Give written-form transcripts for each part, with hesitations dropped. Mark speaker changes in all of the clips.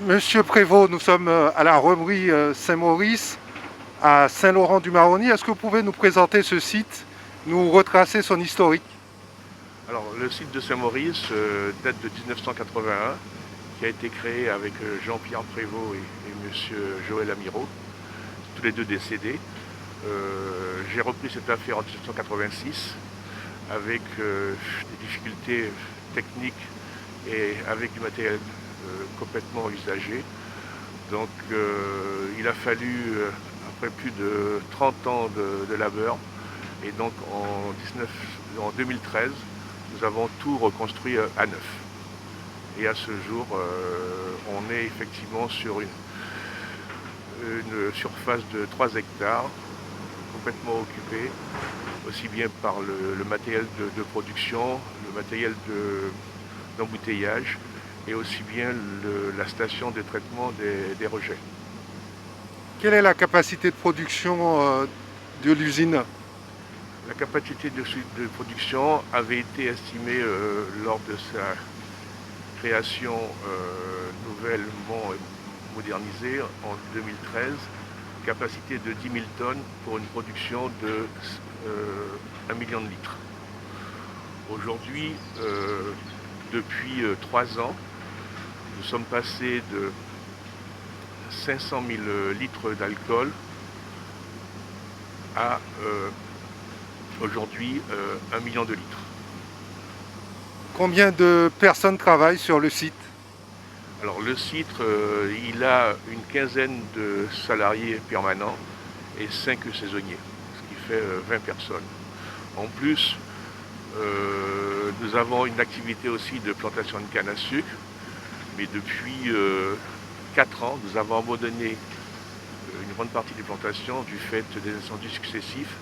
Speaker 1: Monsieur Prévost, nous sommes à la Romerie Saint-Maurice, à Saint-Laurent-du-Maroni. Est-ce que vous pouvez nous présenter ce site, nous retracer son historique?
Speaker 2: Alors, le site de Saint-Maurice date de 1981, qui a été créé avec Jean-Pierre Prévost et monsieur Joël Amirault, tous les deux décédés. J'ai repris cette affaire en 1986 avec des difficultés techniques et avec du matériel complètement usagé. Donc il a fallu, après plus de 30 ans de labeur, et donc en 2013, nous avons tout reconstruit à neuf. Et à ce jour, on est effectivement sur une surface de 3 hectares, complètement occupée, aussi bien par le matériel de production, le matériel d'embouteillage, et aussi bien la station de traitement des rejets.
Speaker 1: Quelle est la capacité de production de l'usine?
Speaker 2: La capacité de production avait été estimée lors de sa création nouvellement modernisée en 2013, capacité de 10 000 tonnes pour une production de 1 million de litres. Aujourd'hui, depuis 3 ans, nous sommes passés de 500 000 litres d'alcool à aujourd'hui 1 million de litres.
Speaker 1: Combien de personnes travaillent sur le site?
Speaker 2: Alors le site, il a une quinzaine de salariés permanents et 5 saisonniers, ce qui fait 20 personnes. En plus, nous avons une activité aussi de plantation de canne à sucre, mais depuis 4 ans, nous avons abandonné une grande partie des plantations du fait des incendies successifs,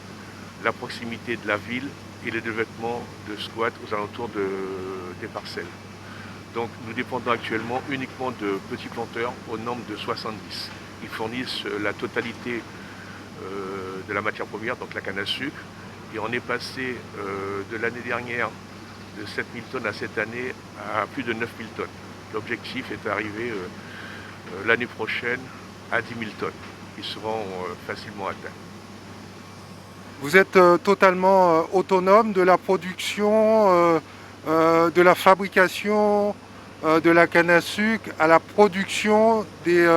Speaker 2: la proximité de la ville et le développement de squats aux alentours des parcelles. Donc nous dépendons actuellement uniquement de petits planteurs au nombre de 70. Ils fournissent la totalité de la matière première, donc la canne à sucre. Et on est passé de l'année dernière de 7 000 tonnes à cette année à plus de 9 000 tonnes. L'objectif est d'arriver l'année prochaine à 10 000 tonnes, qui seront facilement atteints.
Speaker 1: Vous êtes totalement autonome de la production, de la fabrication de la canne à sucre à la production des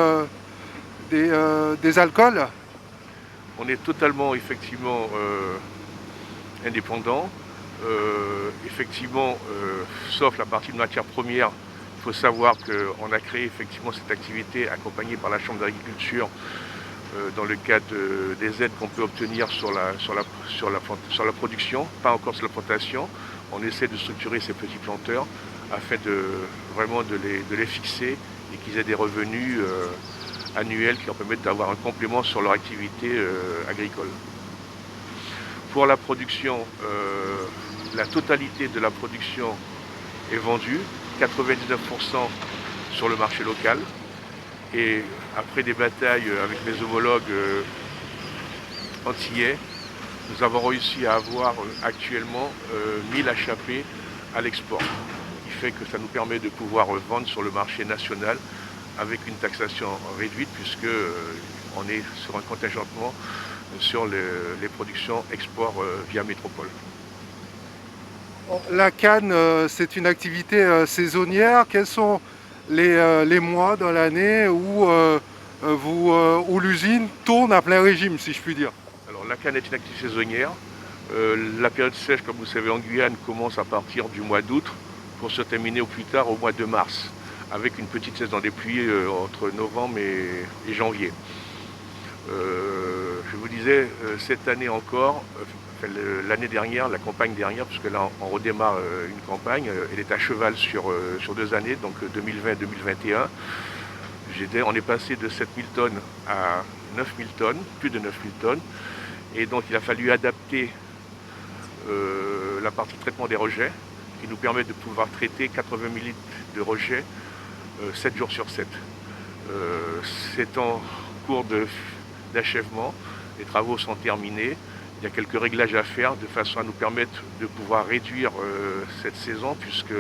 Speaker 1: alcools?
Speaker 2: On est totalement effectivement indépendant. Effectivement, sauf la partie de matière première, il faut savoir qu'on a créé effectivement cette activité accompagnée par la Chambre d'agriculture dans le cadre des aides qu'on peut obtenir sur la production, pas encore sur la plantation. On essaie de structurer ces petits planteurs afin vraiment de les fixer et qu'ils aient des revenus annuels qui leur permettent d'avoir un complément sur leur activité agricole. Pour la production, la totalité de la production est vendue, 99% sur le marché local. Et après des batailles avec mes homologues antillais, nous avons réussi à avoir actuellement 1000 HAP à l'export. Ce qui fait que ça nous permet de pouvoir vendre sur le marché national avec une taxation réduite puisque on est sur un contingentement sur les productions export via métropole.
Speaker 1: La canne, c'est une activité saisonnière. Quels sont les mois dans l'année où l'usine tourne à plein régime, si je puis dire?
Speaker 2: Alors la canne est une activité saisonnière. La période sèche, comme vous savez, en Guyane commence à partir du mois d'août pour se terminer au plus tard au mois de mars, avec une petite saison des pluies entre novembre et janvier. Je vous disais, cette année encore, l'année dernière, la campagne dernière, puisque là on redémarre une campagne, elle est à cheval sur 2 années, donc 2020-2021. On est passé de 7 000 tonnes à 9 000 tonnes, plus de 9 000 tonnes. Et donc il a fallu adapter la partie traitement des rejets, qui nous permet de pouvoir traiter 80 000 litres de rejets 7 jours sur 7. C'est en cours d'achèvement, les travaux sont terminés. Il y a quelques réglages à faire de façon à nous permettre de pouvoir réduire cette saison, puisque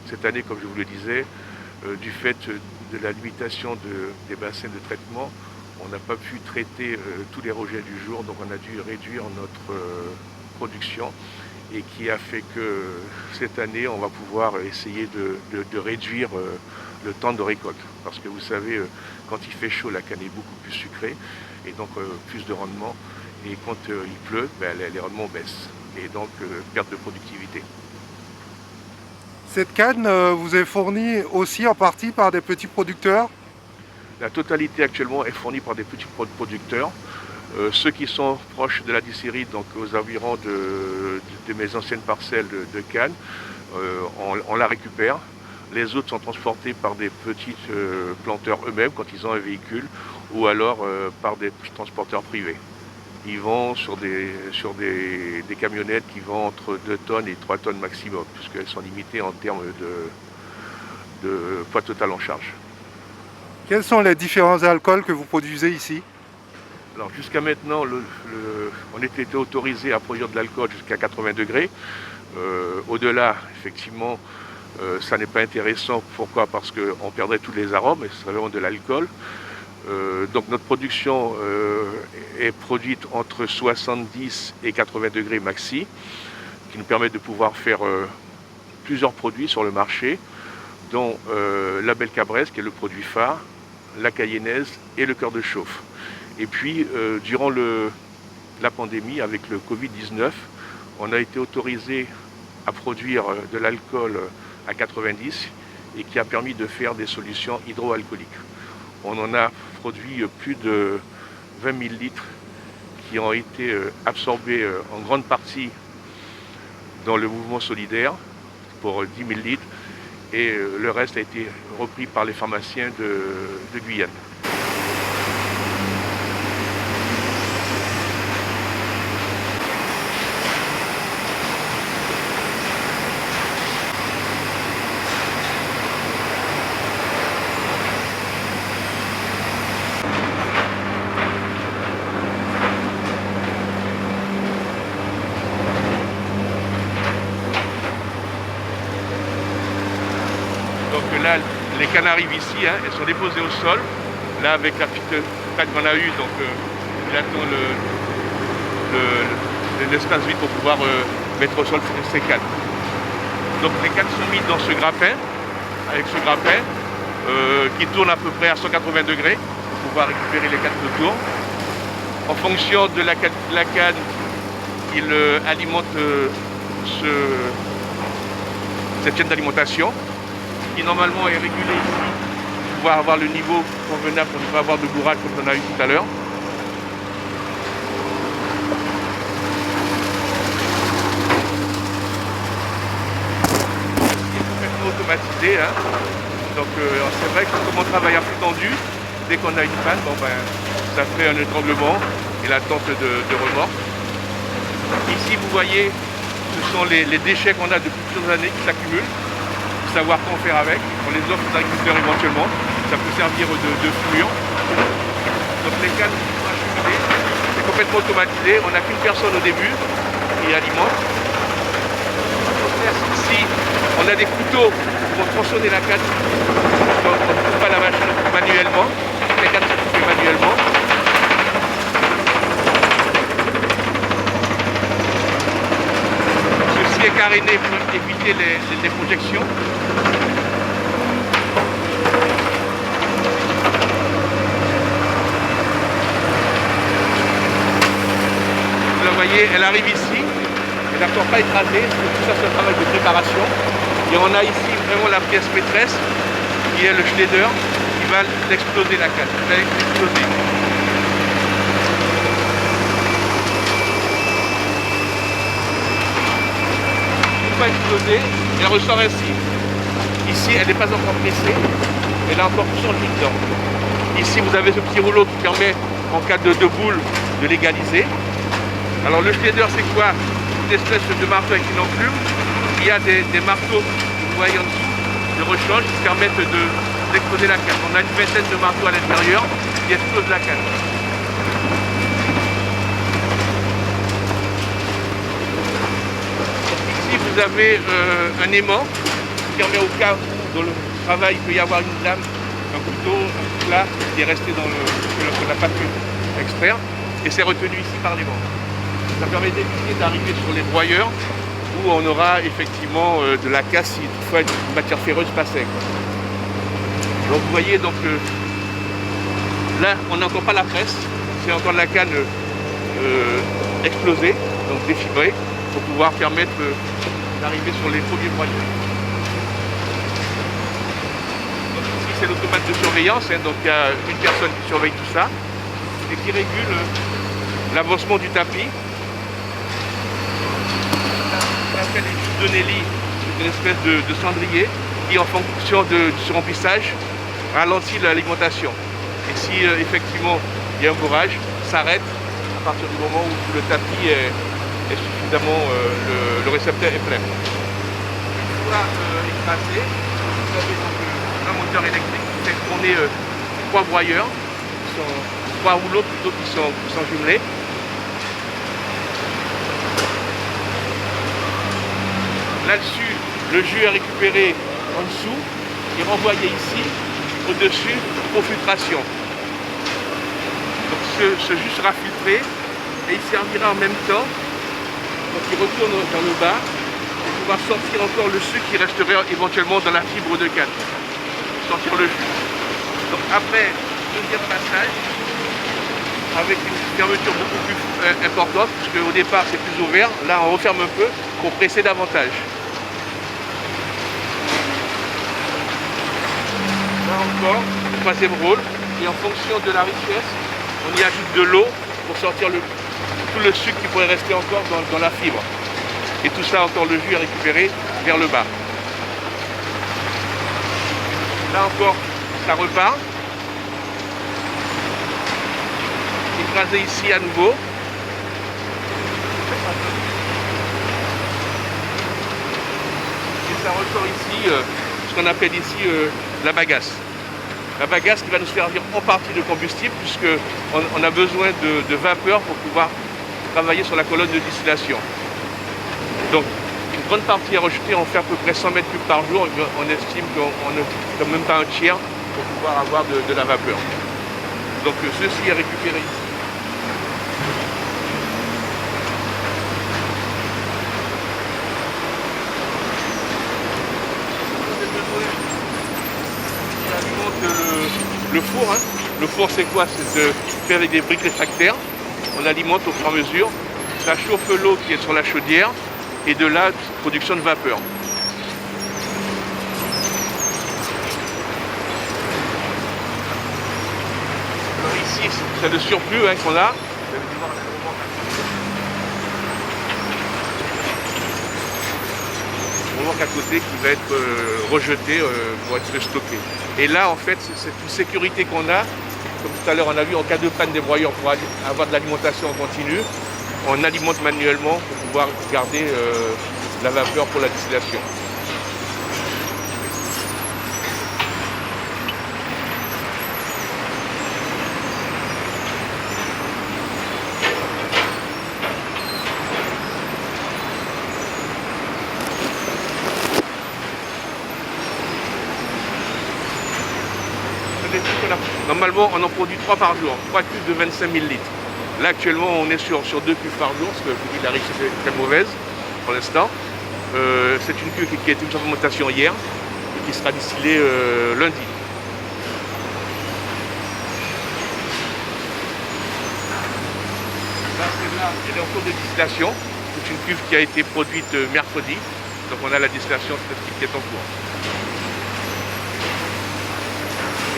Speaker 2: cette année, comme je vous le disais, du fait de la limitation des bassins de traitement, on n'a pas pu traiter tous les rejets du jour, donc on a dû réduire notre production et qui a fait que cette année, on va pouvoir essayer de réduire le temps de récolte. Parce que vous savez, quand il fait chaud, la canne est beaucoup plus sucrée et donc plus de rendement. Et quand il pleut, les rendements baissent et donc perte de productivité.
Speaker 1: Cette canne vous est fournie aussi en partie par des petits producteurs?
Speaker 2: La totalité actuellement est fournie par des petits producteurs. Ceux qui sont proches de la distillerie, donc aux environs de mes anciennes parcelles de canne, on la récupère. Les autres sont transportés par des petits planteurs eux-mêmes quand ils ont un véhicule ou alors par des transporteurs privés. Ils vont sur des camionnettes qui vont entre 2 tonnes et 3 tonnes maximum, puisqu'elles sont limitées en termes de poids total en charge.
Speaker 1: Quels sont les différents alcools que vous produisez ici?
Speaker 2: Alors jusqu'à maintenant, on était autorisé à produire de l'alcool jusqu'à 80 degrés. Au-delà, effectivement, ça n'est pas intéressant. Pourquoi? Parce qu'on perdrait tous les arômes et ce serait vraiment de l'alcool. Donc notre production est produite entre 70 et 80 degrés maxi, qui nous permet de pouvoir faire plusieurs produits sur le marché, dont la Belle Cabresse, qui est le produit phare, la cayennaise et le cœur de chauffe. Et puis, durant la pandémie, avec le Covid-19, on a été autorisé à produire de l'alcool à 90 et qui a permis de faire des solutions hydroalcooliques. On en a produit plus de 20 000 litres qui ont été absorbés en grande partie dans le mouvement solidaire pour 10 000 litres et le reste a été repris par les pharmaciens de Guyane. Donc là, les cannes arrivent ici, elles sont déposées au sol. Là, avec la petite canne qu'on a eue, donc il attend l'espace vide pour pouvoir mettre au sol ces cannes. Donc les cannes sont mises dans ce grappin, avec ce grappin, qui tourne à peu près à 180 degrés, pour pouvoir récupérer les cannes autour. En fonction de la canne, il alimente cette chaîne d'alimentation, qui normalement est régulée ici, pour pouvoir avoir le niveau convenable pour ne pas avoir de bourrage comme on a eu tout à l'heure. C'est complètement automatisé, donc c'est vrai que comme on travaille à flux tendu, dès qu'on a une panne, ça fait un étranglement et l'attente de remorque. Ici vous voyez, ce sont les déchets qu'on a depuis plusieurs années qui s'accumulent. Savoir quoi faire avec, on les offre aux agriculteurs éventuellement, ça peut servir de fourrure. Donc les cannes sont acheminées, c'est complètement automatisé, on n'a qu'une personne au début qui alimente. Ici, on a des couteaux pour tronçonner la canne, donc on ne coupe pas la machine manuellement, les cannes sont coupées manuellement. Ceci est caréné pour éviter les projections. Vous la voyez, elle arrive ici, elle n'a encore pas écrasé, tout ça c'est un travail de préparation. Et on a ici vraiment la pièce maîtresse, qui est le Schneider, qui va l'exploser la canne, qui va l'exploser. Pas explosée, elle ressort ainsi. Ici, elle n'est pas encore pressée, elle a encore tout son jus dedans. Ici, vous avez ce petit rouleau qui permet, en cas de boule, de l'égaliser. Alors le Schneider, c'est quoi? Une espèce de marteau avec une enclume. Il y a des marteaux, vous voyez en dessous, de rechange qui permettent d'exploser la canne. On a une vingtaine de marteaux à l'intérieur qui explosent la canne. Ici, vous avez un aimant qui permet au cas où travail, il peut y avoir une lame, un couteau, un plat qui est resté dans qu'on n'a pas pu extraire, et c'est retenu ici par les vents. Ça permet d'éviter d'arriver sur les broyeurs où on aura effectivement de la casse si toutefois une matière ferreuse passait, quoi. Donc vous voyez, donc là on n'a encore pas la presse, c'est encore de la canne explosée, donc défibrée, pour pouvoir permettre d'arriver sur les premiers broyeurs. Donc ici c'est l'automate de surveillance, hein, donc il y a une personne qui surveille tout ça et qui régule l'avancement du tapis. On appelle les chutes de Nelly, une espèce de cendrier qui, en fonction du suremplissage, ralentit l'alimentation. Et si effectivement il y a un bourrage, s'arrête à partir du moment où le tapis est suffisamment, le récepteur est plein. Une fois écrasé, vous avez donc un moteur électrique qui fait tourner 3 broyeurs, 3 rouleaux plutôt qui sont jumelés. Là-dessus, le jus est récupéré en dessous et renvoyé ici, au-dessus, pour filtration. Donc ce jus sera filtré et il servira en même temps, donc il retourne dans le bas, et pouvoir sortir encore le sucre qui resterait éventuellement dans la fibre de canne. Sortir le jus. Donc après, deuxième passage, avec une fermeture beaucoup plus importante, puisque au départ c'est plus ouvert, là on referme un peu pour presser davantage. Là encore, troisième rôle, et en fonction de la richesse, on y ajoute de l'eau pour sortir tout le sucre qui pourrait rester encore dans la fibre. Et tout ça, encore le jus est récupéré vers le bas. Là encore, ça repart. Écrasé ici à nouveau. Et ça ressort ici, ce qu'on appelle ici la bagasse. La bagasse qui va nous servir en partie de combustible puisqu'on a besoin de vapeur pour pouvoir travailler sur la colonne de distillation. Donc une grande partie est rejetée, on fait à peu près 100 mètres cubes par jour, on estime qu'on ne fait même pas un tiers pour pouvoir avoir de la vapeur. Donc ceci est récupéré ici. Le four, hein. Le four c'est quoi? C'est de faire avec des briques réfractaires. On alimente au fur et à mesure. Ça chauffe l'eau qui est sur la chaudière et de là, production de vapeur. Alors ici, c'est le surplus, hein, qu'on a. On voit qu'à côté qui va être rejeté pour être stocké. Et là, en fait, c'est une sécurité qu'on a. Comme tout à l'heure, on a vu, en cas de panne des broyeurs, pour avoir de l'alimentation en continu, on alimente manuellement pour pouvoir garder la vapeur pour la distillation. Normalement, on en produit 3 par jour, 3 cubes de 25 000 litres. Là, actuellement, on est sur 2 cubes par jour, parce que la richesse est très mauvaise pour l'instant. C'est une cuve qui a été une fermentation hier et qui sera distillée lundi. Là, elle est en cours de distillation. C'est une cuve qui a été produite mercredi. Donc on a la distillation qui est en cours.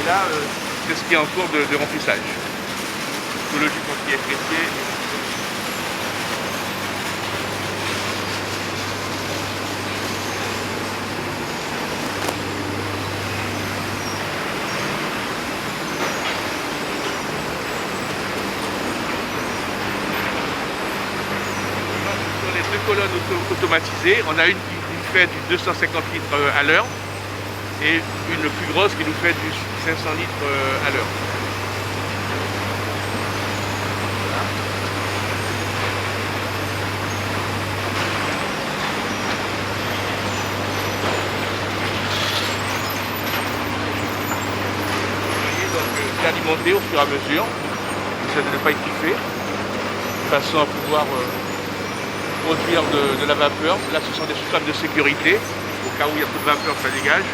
Speaker 2: Et là, c'est ce qui est en cours de remplissage. Tout le jus qui est pressé. Sur les 2 colonnes automatisées, on a une qui nous fait du 250 litres à l'heure et une plus grosse qui nous fait du 500 litres à l'heure. alimenter au fur et à mesure. J'essaie de ne pas étouffer, de façon à pouvoir produire de la vapeur. Là, ce sont des systèmes de sécurité. Au cas où il y a trop de vapeur, ça dégage.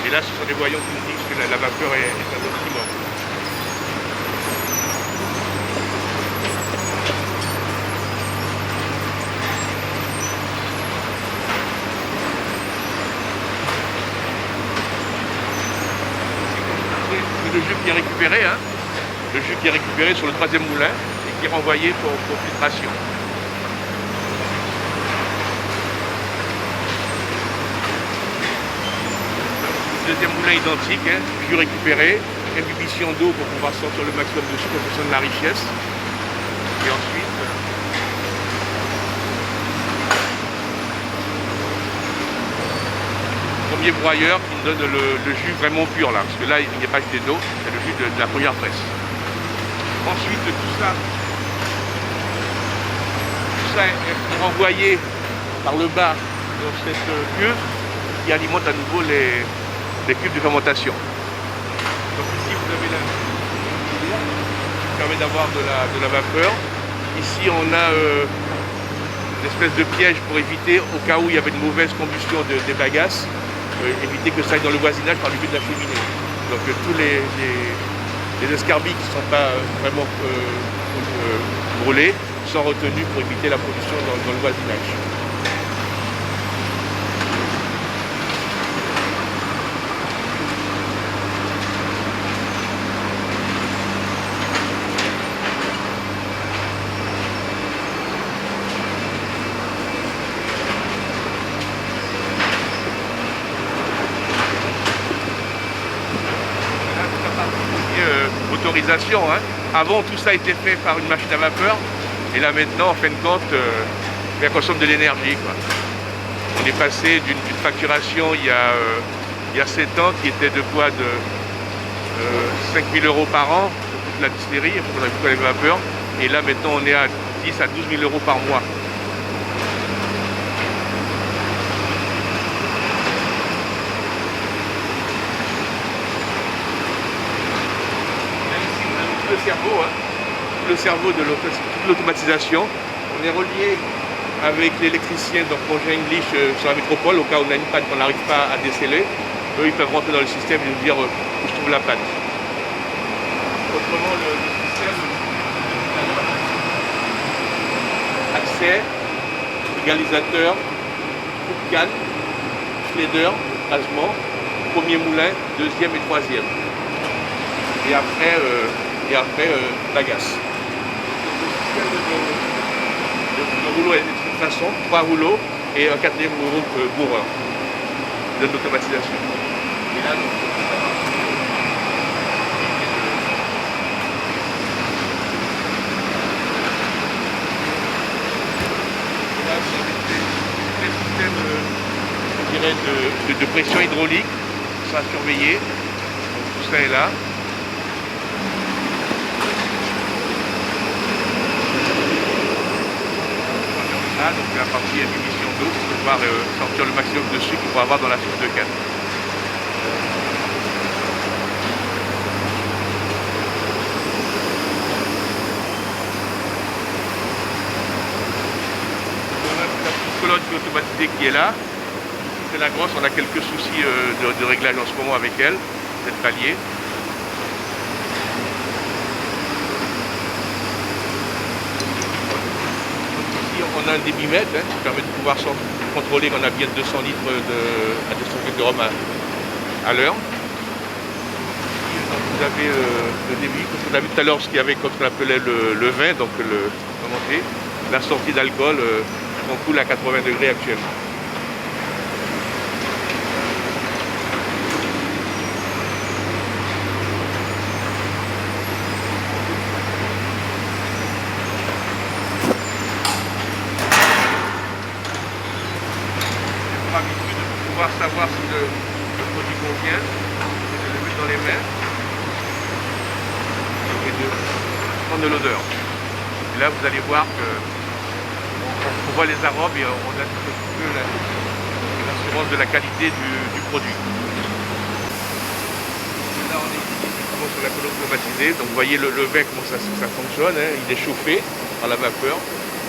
Speaker 2: Et là, ce sont des voyants qui nous disent que la vapeur est à l'optimum. Le jus qui est récupéré, hein, le jus qui est récupéré sur le 3e moulin et qui est renvoyé pour filtration. Deuxième moulin identique, hein, jus récupéré, imbibition d'eau pour pouvoir sortir le maximum de sucre en fonction de la richesse. Et ensuite, premier broyeur qui nous donne le jus vraiment pur là, parce que là il n'y a pas jeté d'eau, c'est le jus de la première presse. Ensuite tout ça est renvoyé par le bas dans cette cuve qui alimente à nouveau les cuves de fermentation. Donc ici vous avez la qui permet d'avoir de la vapeur. Ici on a une espèce de piège pour éviter, au cas où il y avait une mauvaise combustion des bagasses, éviter que ça aille dans le voisinage par le biais de la cheminée. Donc tous les escarbilles qui ne sont pas vraiment brûlés sont retenus pour éviter la production dans le voisinage. Autorisation, hein. Avant tout ça a été fait par une machine à vapeur et là maintenant en fin de compte elle consomme de l'énergie, quoi. On est passé d'une facturation il y a 7 ans qui était de quoi, de 5 000 € par an pour toute la distillerie, on a beaucoup avec la vapeur, et là maintenant on est à 10 à 12 000 € par mois. Le cerveau de l'automatisation. On est relié avec l'électricien donc projet English sur la métropole, au cas où on a une panne qu'on n'arrive pas à déceler. Eux, ils peuvent rentrer dans le système et nous dire où je trouve la panne. Autrement, le système, accès, égalisateur, coupe-canne, schléder, placement, premier moulin, deuxième et troisième. Et après bagasse. Le rouleau est de toute façon, 3 rouleaux et un 4e rouleau bourreur de l'automatisation. Et là, donc, là, c'est des systèmes je dirais, de pression hydraulique qui sont à surveiller. Donc, tout ça est là. Donc la partie émission d'eau pour pouvoir sortir le maximum de sucre pour avoir dans la sauce de canne. On a la petite colonne automatisée qui est là. C'est la grosse, on a quelques soucis de réglage en ce moment avec elle, cette palier. On a un débitmètre qui permet de pouvoir contrôler qu'on a bien 200 litres à 200 litres de rhum à l'heure. Vous avez le débit, comme on a vu tout à l'heure, ce qu'il y avait comme ce qu'on appelait le vin, donc la sortie d'alcool, on coule à 80 degrés actuellement. Savoir si le produit convient, c'est de le mettre dans les mains et de prendre de l'odeur. Et là vous allez voir que on voit les arômes et on a un peu l'assurance de la qualité du produit. Là on est ici sur On a climatisé, donc vous voyez le vin comment ça fonctionne, hein. Il est chauffé par la vapeur.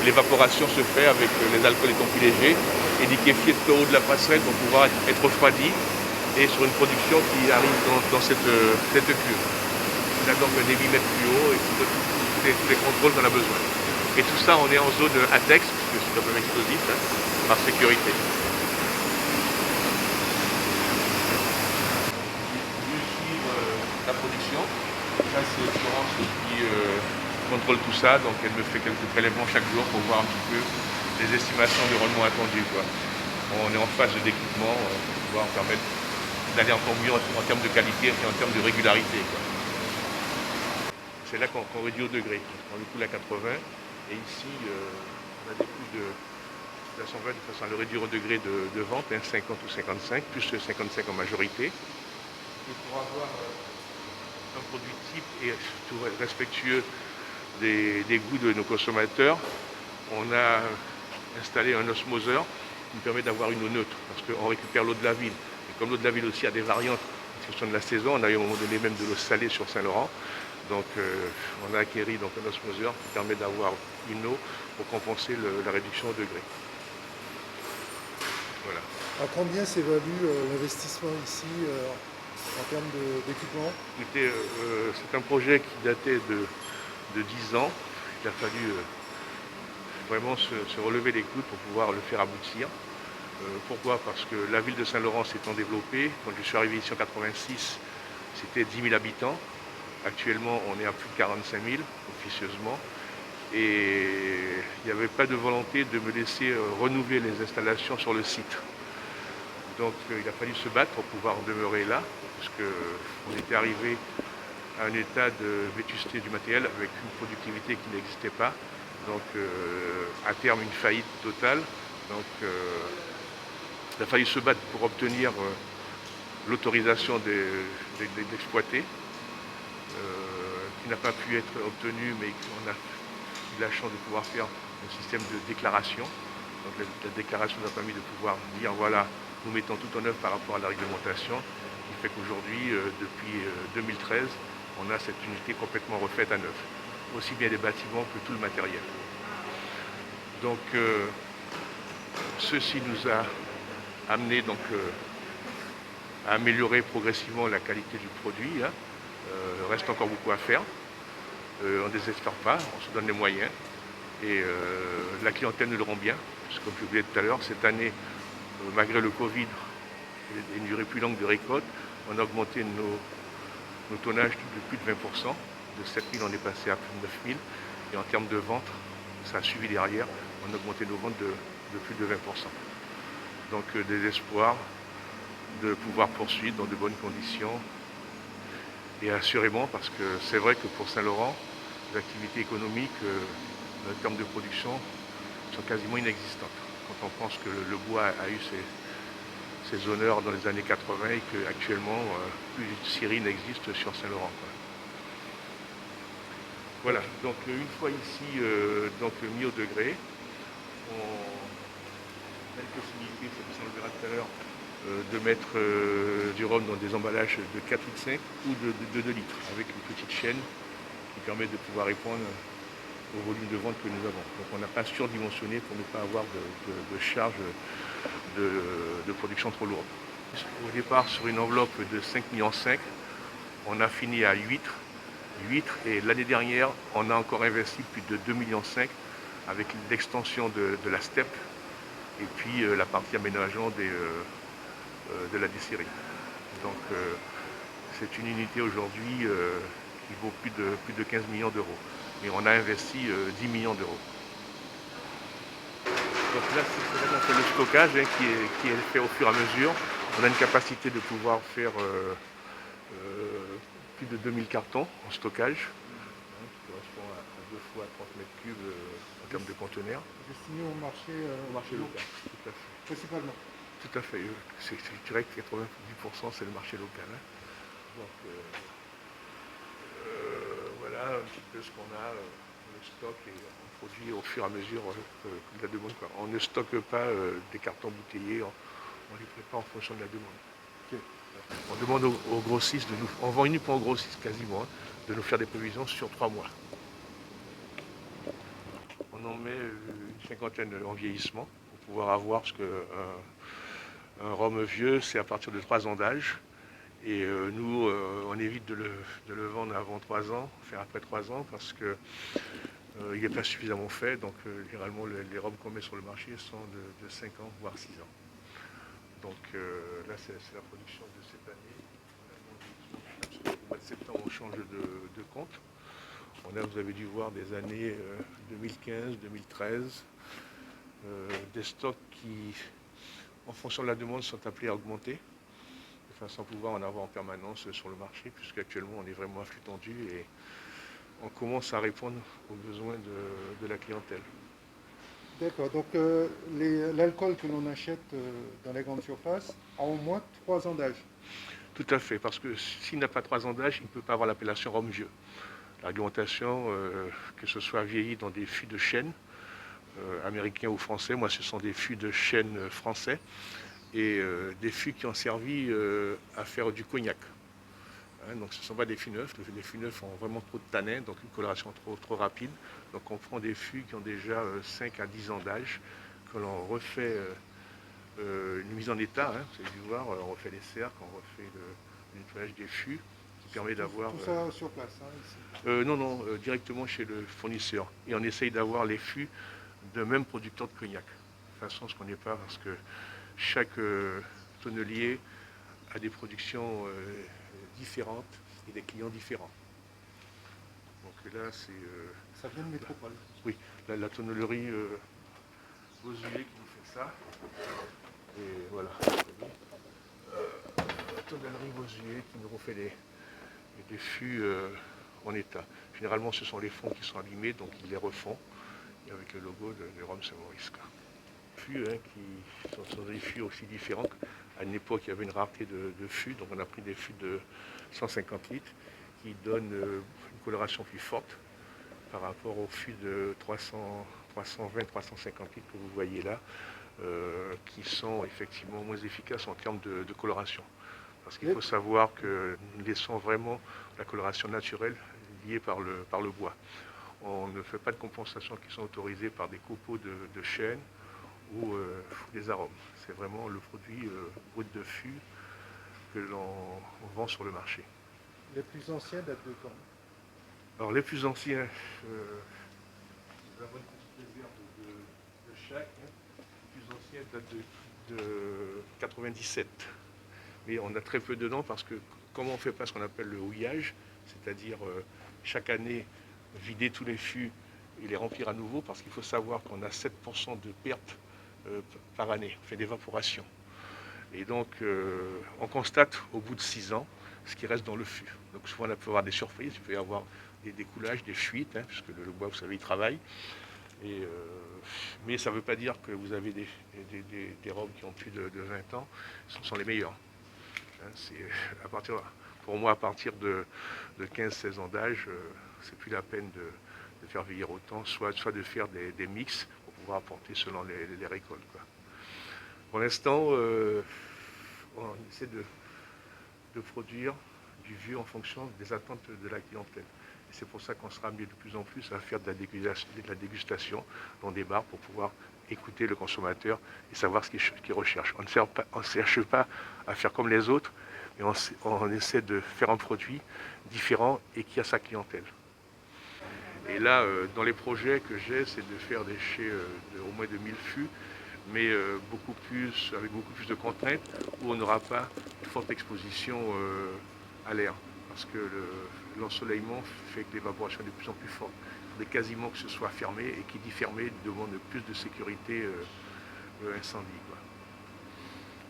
Speaker 2: L'évaporation se fait avec les alcools étant plus légers et liquéfié tout au haut de la passerelle pour pouvoir être refroidi et sur une production qui arrive dans cette cuve. On a donc un débitmètre plus haut et tous les contrôles qu'on a besoin. Et tout ça, on est en zone ATEX, puisque c'est un peu explosif, hein, par sécurité. La production. Ça, c'est Florence qui contrôle tout ça, donc elle me fait quelques prélèvements chaque jour pour voir un petit peu les estimations de rendement attendues, quoi. On est en phase d'équipement pour pouvoir permettre d'aller encore mieux en termes de qualité et en termes de régularité, quoi. C'est là qu'on réduit au degré. On le coule à 80 et ici on a des coups de 120 de façon à le réduire au degré de vente, hein, 50 ou 55, plus 55 en majorité. Et pour avoir un produit type et surtout respectueux des goûts de nos consommateurs, on a installé un osmoseur qui nous permet d'avoir une eau neutre, parce qu'on récupère l'eau de la ville. Et comme l'eau de la ville aussi a des variantes en fonction de la saison, on a eu à un moment donné même de l'eau salée sur Saint-Laurent. Donc on a acquéri donc, un osmoseur qui permet d'avoir une eau pour compenser la réduction au degré. Voilà.
Speaker 1: À combien s'évalue l'investissement ici en termes d'équipement?
Speaker 2: C'est un projet qui datait de 10 ans. Il a fallu vraiment se relever les coudes pour pouvoir le faire aboutir. Pourquoi? Parce que la ville de Saint-Laurent s'étant développée. Quand je suis arrivé ici en 86, c'était 10 000 habitants. Actuellement, on est à plus de 45 000 officieusement. Et il n'y avait pas de volonté de me laisser renouveler les installations sur le site. Donc il a fallu se battre pour pouvoir demeurer là, parce qu'on était arrivé à un état de vétusté du matériel avec une productivité qui n'existait pas. Donc à terme une faillite totale. Donc il a fallu se battre pour obtenir l'autorisation d'exploiter, qui n'a pas pu être obtenue, mais on a eu la chance de pouvoir faire un système de déclaration. Donc la déclaration nous a permis de pouvoir dire voilà, nous mettons tout en œuvre par rapport à la réglementation, qui fait qu'aujourd'hui, depuis 2013, on a cette unité complètement refaite à neuf, aussi bien les bâtiments que tout le matériel. Donc ceci nous a amené donc, à améliorer progressivement la qualité du produit, hein. Il reste encore beaucoup à faire. On ne désespère pas, on se donne les moyens. Et la clientèle nous le rend bien, parce que comme je vous disais tout à l'heure, cette année, malgré le Covid et une durée plus longue de récolte, on a augmenté nos tonnages de plus de 20%. De 7 000, on est passé à plus de 9 000. Et en termes de vente, ça a suivi derrière, on a augmenté nos ventes de plus de 20%. Donc des espoirs de pouvoir poursuivre dans de bonnes conditions. Et assurément, parce que c'est vrai que pour Saint-Laurent, les activités économiques en termes de production sont quasiment inexistantes. Quand on pense que le bois a eu ses honneurs dans les années 80 et qu'actuellement, plus de scierie n'existe sur Saint-Laurent. Voilà, donc une fois ici mis au degré, on a une possibilité, ça on le verra tout à l'heure, de mettre du rhum dans des emballages de 4,5 litres ou de 2 litres, avec une petite chaîne qui permet de pouvoir répondre au volume de vente que nous avons. Donc on n'a pas surdimensionné pour ne pas avoir de charge de production trop lourde. Au départ, sur une enveloppe de 5,5 millions, on a fini à 8 et l'année dernière, on a encore investi plus de 2,5 millions avec l'extension de la steppe et puis la partie aménagement de la distillerie. Donc c'est une unité aujourd'hui qui vaut plus de 15 millions d'euros. Et on a investi 10 millions d'euros. Donc là, c'est le stockage hein, qui est fait au fur et à mesure. On a une capacité de pouvoir faire plus de 2000 cartons en stockage, hein, qui correspond à 2 fois 30 mètres cubes en termes de conteneurs.
Speaker 1: Destiné au marché
Speaker 2: Local, tout à fait.
Speaker 1: Principalement.
Speaker 2: Tout à fait. Je dirais que 90% c'est le marché local. Hein. Donc voilà un petit peu ce qu'on a, le stock et on produit au fur et à mesure de la demande. Quoi. On ne stocke pas des cartons bouteillés, on les prépare en fonction de la demande.
Speaker 1: Okay.
Speaker 2: On demande aux grossistes, on vend uniquement aux grossistes quasiment, hein, de nous faire des prévisions sur 3 mois. On en met une cinquantaine en vieillissement pour pouvoir avoir, parce qu'un rhum vieux, c'est à partir de 3 ans d'âge. Et nous, on évite de le vendre avant 3 ans, faire après 3 ans, parce que il n'est pas suffisamment fait. Donc généralement, les rhums qu'on met sur le marché sont de 5 ans, voire 6 ans. Donc là, c'est la production de cette année. Au mois de septembre, on change de compte. Vous avez dû voir des années 2015, 2013, des stocks qui, en fonction de la demande, sont appelés à augmenter, de façon à pouvoir en avoir en permanence sur le marché, puisqu'actuellement on est vraiment à flux tendu et on commence à répondre aux besoins de la clientèle.
Speaker 1: D'accord, donc l'alcool que l'on achète dans les grandes surfaces a au moins 3 ans d'âge.
Speaker 2: Tout à fait, parce que s'il n'a pas 3 ans d'âge, il ne peut pas avoir l'appellation rhum vieux. L'argumentation, que ce soit vieilli dans des fûts de chêne, américains ou français, moi ce sont des fûts de chêne français, et des fûts qui ont servi à faire du cognac. Hein, donc ce ne sont pas des fûts neufs, les fûts neufs ont vraiment trop de tanins, donc une coloration trop rapide. Donc on prend des fûts qui ont déjà 5 à 10 ans d'âge, que l'on refait une mise en état, hein, vous avez dû voir, on refait les cercles, on refait le nettoyage des fûts, qui permet d'avoir...
Speaker 1: Tout ça sur place, hein, ici.
Speaker 2: Non, directement chez le fournisseur. Et on essaye d'avoir les fûts d'un même producteur de cognac. De toute façon, ce qu'on n'est pas, parce que chaque tonnelier a des productions différentes et des clients différents. Donc là, c'est...
Speaker 1: Ça vient de métropole.
Speaker 2: Oui, la tonnellerie Bosulier qui nous fait ça. Et voilà. La tonnellerie Bosulier qui nous refait des fûts en état. Généralement, ce sont les fonds qui sont abîmés, donc ils les refont. Et avec le logo de Rhum Saint-Maurice. Fûts, hein, qui sont des fûts aussi différents. À une époque, il y avait une rareté de fûts, donc on a pris des fûts de 150 litres qui donnent une coloration plus forte par rapport aux fûts de 320, 350 litres que vous voyez là, qui sont effectivement moins efficaces en termes de coloration. Parce qu'il faut savoir que nous laissons vraiment la coloration naturelle liée par le bois. On ne fait pas de compensations qui sont autorisées par des copeaux de chêne ou des arômes. C'est vraiment le produit brut de fût que l'on vend sur le marché.
Speaker 1: Les plus anciens datent de quand?
Speaker 2: Alors les plus anciens, nous avons une petite réserve de chaque. Hein. Les plus anciens datent de 97. Mais on a très peu dedans parce que comme on ne fait pas ce qu'on appelle le houillage, c'est-à-dire chaque année vider tous les fûts et les remplir à nouveau, parce qu'il faut savoir qu'on a 7% de pertes par année, on fait d'évaporation. Et donc on constate au bout de 6 ans ce qui reste dans le fût. Donc souvent on peut avoir des surprises, il peut y avoir des découlages, des fuites, hein, puisque le bois, vous savez, il travaille. Et, mais ça ne veut pas dire que vous avez des robes qui ont plus de 20 ans, ce sont les meilleurs. Hein, pour moi, à partir de 15-16 ans d'âge, c'est plus la peine de faire vieillir autant, soit de faire des mix pour pouvoir apporter selon les récoltes. Quoi. Pour l'instant, on essaie de produire du vieux en fonction des attentes de la clientèle. Et c'est pour ça qu'on sera amené de plus en plus à faire de la dégustation dans des bars pour pouvoir écouter le consommateur et savoir ce qu'il recherche. On ne cherche pas à faire comme les autres, mais on essaie de faire un produit différent et qui a sa clientèle. Et là, dans les projets que j'ai, c'est de faire des chais au moins de 1000 fûts, mais avec beaucoup plus de contraintes, où on n'aura pas une forte exposition à l'air. Parce que l'ensoleillement fait que l'évaporation est de plus en plus forte. Il faudrait quasiment que ce soit fermé, et qui dit fermé demande plus de sécurité incendie. Quoi.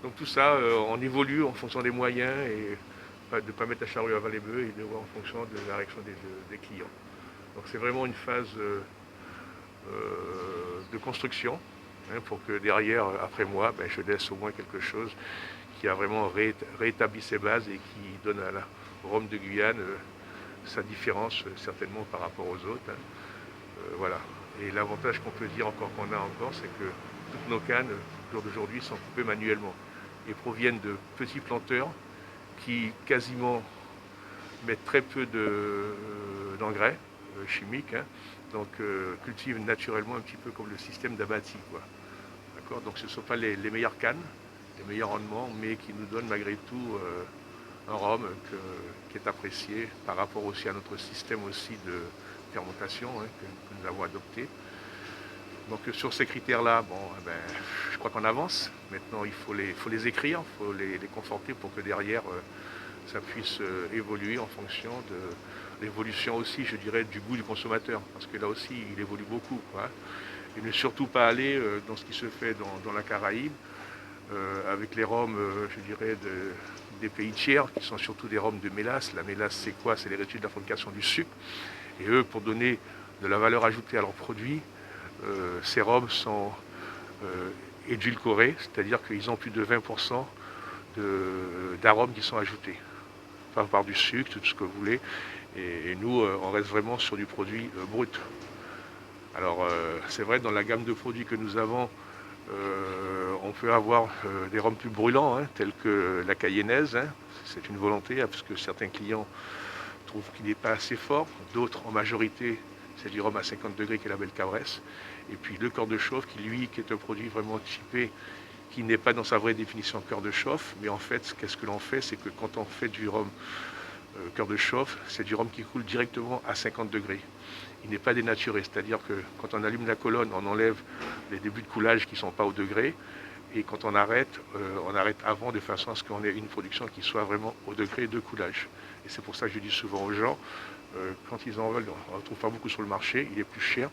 Speaker 2: Donc tout ça, on évolue en fonction des moyens et de ne pas mettre la charrue avant les bœufs et de voir en fonction de la réaction des clients. Donc c'est vraiment une phase de construction, hein, pour que derrière, après moi, je laisse au moins quelque chose qui a vraiment rétabli ses bases et qui donne à la Rhum de Guyane sa différence certainement par rapport aux autres. Hein. Voilà. Et l'avantage qu'on peut dire qu'on a encore, c'est que toutes nos cannes, au jour d'aujourd'hui, sont coupées manuellement et proviennent de petits planteurs qui quasiment mettent très peu d'engrais chimiques, hein, donc cultivent naturellement un petit peu comme le système d'Abati, quoi. D'accord. Donc ce ne sont pas les meilleures cannes, les meilleurs rendements, mais qui nous donnent malgré tout un rhum qui est apprécié par rapport aussi à notre système aussi de fermentation, hein, que nous avons adopté. Donc sur ces critères-là, bon, eh ben, je crois qu'on avance. Maintenant, il faut les écrire, il faut les conforter pour que derrière, ça puisse évoluer en fonction de l'évolution aussi, je dirais, du goût du consommateur. Parce que là aussi, il évolue beaucoup, quoi. Et ne surtout pas aller dans ce qui se fait dans la Caraïbe, avec les rhums, je dirais, des pays tiers, qui sont surtout des rhums de mélasse. La mélasse, c'est quoi? C'est les résidus de la fabrication du sucre. Et eux, pour donner de la valeur ajoutée à leurs produits, ces rhums sont édulcorés, c'est-à-dire qu'ils ont plus de 20% d'arômes qui sont ajoutés. Enfin, par du sucre, tout ce que vous voulez. Et nous, on reste vraiment sur du produit brut. Alors, c'est vrai, dans la gamme de produits que nous avons, on peut avoir des rhums plus brûlants, hein, tels que la cayennaise. Hein. C'est une volonté, hein, parce que certains clients trouvent qu'il n'est pas assez fort. D'autres, en majorité, c'est du rhum à 50 degrés qui est la Belle Cabresse. Et puis le cœur de chauffe, qui lui, qui est un produit vraiment typé, qui n'est pas dans sa vraie définition cœur de chauffe. Mais en fait, qu'est-ce que l'on fait? C'est que quand on fait du rhum cœur de chauffe, c'est du rhum qui coule directement à 50 degrés. Il n'est pas dénaturé, c'est-à-dire que quand on allume la colonne, on enlève les débuts de coulage qui ne sont pas au degré. Et quand on arrête avant de façon à ce qu'on ait une production qui soit vraiment au degré de coulage. Et c'est pour ça que je dis souvent aux gens, quand ils en veulent, on ne retrouve pas beaucoup sur le marché, il est plus cher,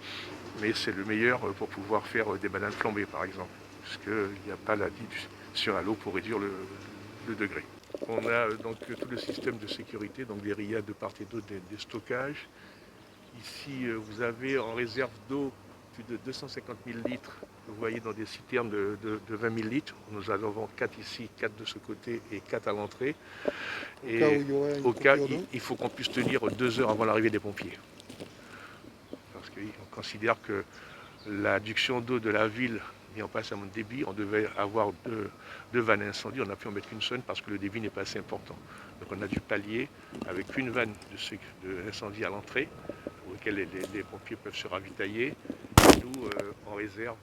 Speaker 2: mais c'est le meilleur pour pouvoir faire des bananes flambées par exemple, parce qu'il n'y a pas la dilution à l'eau pour réduire le degré. On a donc tout le système de sécurité, donc des rillades de part et d'autre, des stockages. Ici, vous avez en réserve d'eau plus de 250 000 litres. Vous voyez dans des citernes de 20 000 litres. Nous en avons 4 ici, 4 de ce côté et 4 à l'entrée. Et au cas où il faut qu'on puisse tenir 2 heures avant l'arrivée des pompiers. Parce qu'on considère que l'adduction d'eau de la ville mis en place à mon débit, on devait avoir deux vannes incendie, on n'a pu en mettre qu'une seule parce que le débit n'est pas assez important. Donc on a dû pallier avec une vanne d'incendie à l'entrée, auquel les pompiers peuvent se ravitailler. Et nous, on réserve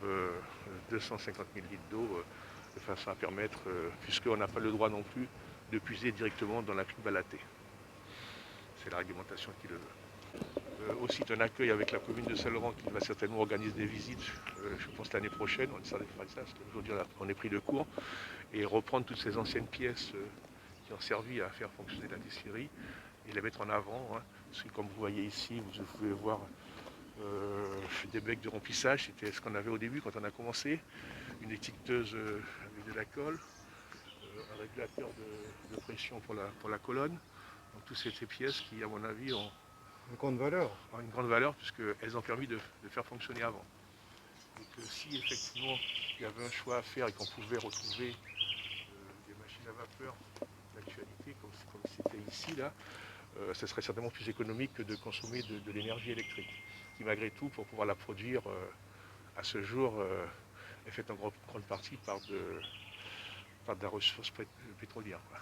Speaker 2: 250 000 litres d'eau de façon à permettre, puisqu'on n'a pas le droit non plus de puiser directement dans la cuve balatée. C'est la réglementation qui le veut. Aussi un accueil avec la commune de Saint-Laurent qui va certainement organiser des visites, je pense l'année prochaine, on essaie de faire ça, parce qu'aujourd'hui on est pris de court, et reprendre toutes ces anciennes pièces qui ont servi à faire fonctionner la distillerie et les mettre en avant. Hein. Parce que comme vous voyez ici, vous pouvez voir des becs de remplissage, c'était ce qu'on avait au début quand on a commencé, une étiqueteuse avec de la colle, un régulateur de pression pour la colonne. Donc toutes ces pièces qui, à mon avis, ont
Speaker 1: une grande valeur.
Speaker 2: Une grande valeur puisqu'elles ont permis de faire fonctionner avant. Et que si effectivement il y avait un choix à faire et qu'on pouvait retrouver des machines à vapeur d'actualité comme c'était ici, là, ce serait certainement plus économique que de consommer de l'énergie électrique, qui malgré tout, pour pouvoir la produire à ce jour, est faite en grande partie par de la ressource pétrolière. Quoi.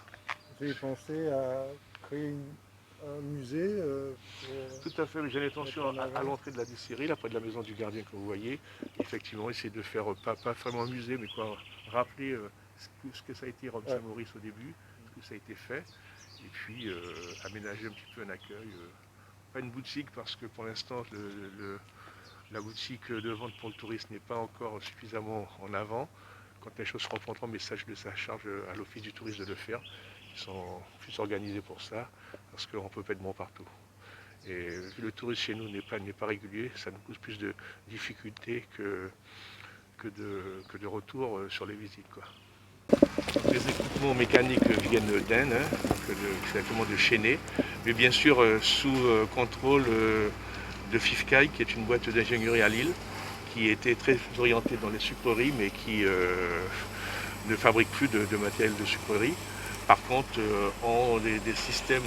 Speaker 1: Vous avez pensé à créer un musée
Speaker 2: Tout à fait, j'ai l'intention à l'entrée de la distillerie, là près de la maison du gardien que vous voyez, effectivement essayer de faire, pas vraiment un musée, mais quoi, rappeler ce que ça a été Rhum Saint-Maurice au début, ce que ça a été fait, et puis aménager un petit peu un accueil, pas une boutique parce que pour l'instant la boutique de vente pour le tourisme n'est pas encore suffisamment en avant. Quand les choses se reprendront, mais ça je charge à l'office du tourisme de le faire. Ils sont plus organisés pour ça, parce qu'on peut pas être bon partout. Et vu le tourisme chez nous n'est pas régulier, ça nous cause plus de difficultés que de retour sur les visites. Quoi. Les équipements mécaniques viennent d'Inde, hein, exactement de Chénet, mais bien sûr sous contrôle de FIFCAI, qui est une boîte d'ingénierie à Lille, qui était très orientée dans les sucreries, mais qui ne fabrique plus de matériel de sucrerie. Par contre, ont des systèmes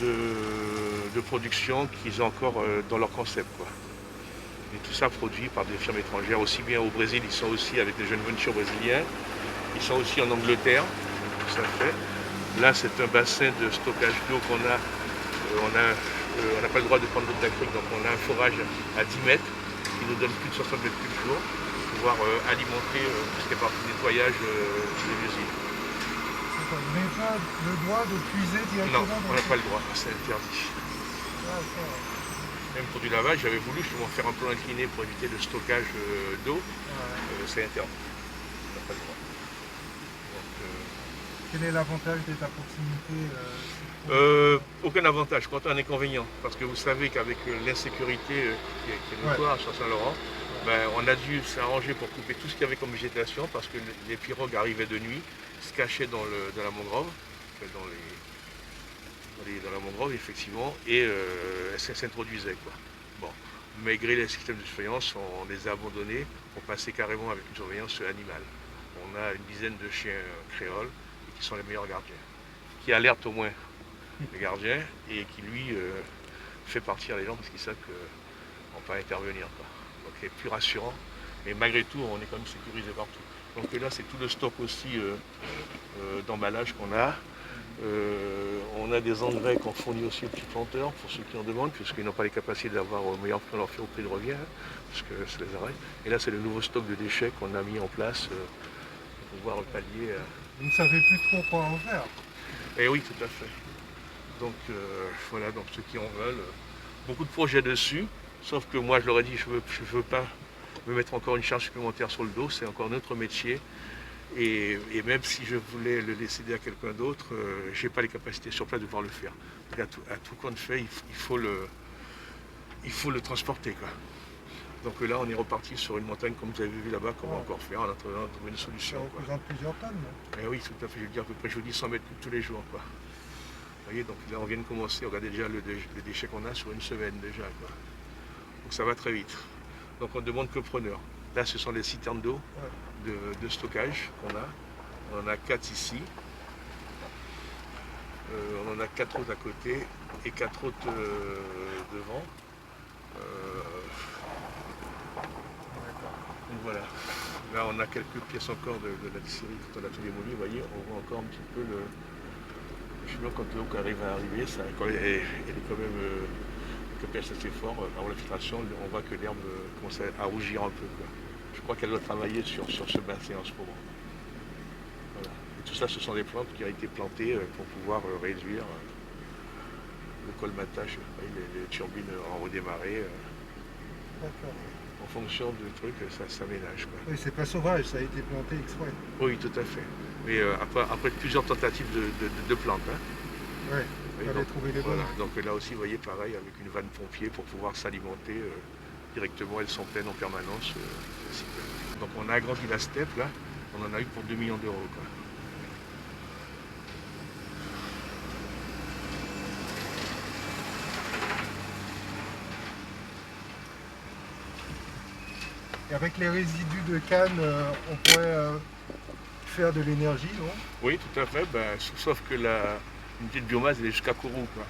Speaker 2: de production qu'ils ont encore dans leur concept. Quoi. Et tout ça produit par des firmes étrangères, aussi bien au Brésil, ils sont aussi avec des jeunes ventures brésiliens, ils sont aussi en Angleterre, tout ça fait. Là, c'est un bassin de stockage d'eau qu'on a. On n'a pas le droit de prendre l'eau de la crique, donc on a un forage à 10 mètres qui nous donne plus de 60 mètres cubes jour pour pouvoir alimenter tout ce qui est partie du nettoyage de l'usine.
Speaker 1: Vous n'avez pas le droit de puiser directement?
Speaker 2: Non, on n'a pas le droit, c'est interdit. Même pour du lavage, j'avais voulu justement faire un plan incliné pour éviter le stockage d'eau. C'est interdit. On n'a pas le droit. Donc,
Speaker 1: quel est l'avantage d'être à proximité
Speaker 2: aucun avantage, quand un inconvénient. Parce que vous savez qu'avec l'insécurité qui est notoire sur Saint-Laurent, ben, on a dû s'arranger pour couper tout ce qu'il y avait comme végétation parce que les pirogues arrivaient de nuit, se cachaient dans la mangrove, dans la mangrove effectivement, et elles s'introduisaient, quoi. Bon, malgré les systèmes de surveillance, on les a abandonnés pour passer carrément avec une surveillance animale. On a une dizaine de chiens créoles qui sont les meilleurs gardiens, qui alertent au moins le gardien et qui lui fait partir les gens parce qu'ils savent qu'on peut intervenir, quoi. Donc c'est plus rassurant, mais malgré tout on est quand même sécurisé partout. Donc là c'est tout le stock aussi d'emballage qu'on a. On a des engrais qu'on fournit aussi aux petits planteurs pour ceux qui en demandent, puisqu'ils n'ont pas les capacités d'avoir au meilleur prix, on leur fait au prix de revient, parce que c'est les arrêts. Et là c'est le nouveau stock de déchets qu'on a mis en place pour pouvoir pallier.
Speaker 1: Vous ne savez plus trop quoi en faire?
Speaker 2: Eh oui, tout à fait. Donc voilà, donc ceux qui en veulent, beaucoup de projets dessus, sauf que moi je leur ai dit je veux pas me mettre encore une charge supplémentaire sur le dos, c'est encore notre métier. Et même si je voulais le laisser à quelqu'un d'autre, je n'ai pas les capacités sur place de pouvoir le faire. Donc à tout compte fait, il faut le transporter, quoi. Donc là, on est reparti sur une montagne comme vous avez vu là-bas, qu'on va encore faire, en attendant de trouver une solution.
Speaker 1: Ça représente plusieurs tonnes, non?
Speaker 2: Eh oui, tout à fait, je veux dire à peu près, je vous dis 100 mètres cubes tous les jours, quoi. Vous voyez, donc là, on vient de commencer, regardez déjà le déchet qu'on a sur une semaine déjà, quoi. Donc ça va très vite. Donc on ne demande que preneur. Là, ce sont les citernes d'eau de stockage qu'on a. On en a 4 ici. On en a 4 autres à côté et 4 autres devant. Donc voilà. Là, on a quelques pièces encore de la distillerie quand on a tout démoli. Vous voyez, on voit encore un petit peu le chemin quand l'eau arrive à arriver. Ça, elle est quand même captage assez fort. Avant la filtration, on voit que l'herbe commence à rougir un peu, quoi. Je crois qu'elle doit travailler sur ce bassin en ce moment. Voilà. Et tout ça, ce sont des plantes qui ont été plantées pour pouvoir réduire le colmatage, les turbines en redémarré. En fonction du truc, ça ménage, quoi.
Speaker 1: Oui, c'est pas sauvage, ça a été planté exprès.
Speaker 2: Oui, tout à fait. Mais après plusieurs tentatives de plantes. Hein.
Speaker 1: Oui, il fallait trouver les bonnes.
Speaker 2: Voilà. Donc là aussi, vous voyez, pareil, avec une vanne pompier pour pouvoir s'alimenter directement. Elles sont pleines en permanence. Donc on a agrandi la steppe, là. On en a eu pour 2 millions d'euros, quoi.
Speaker 1: Et avec les résidus de canne, on pourrait faire de l'énergie, non?
Speaker 2: Oui, tout à fait. Ben, sauf que l'unité de biomasse, elle est jusqu'à Kourou, quoi.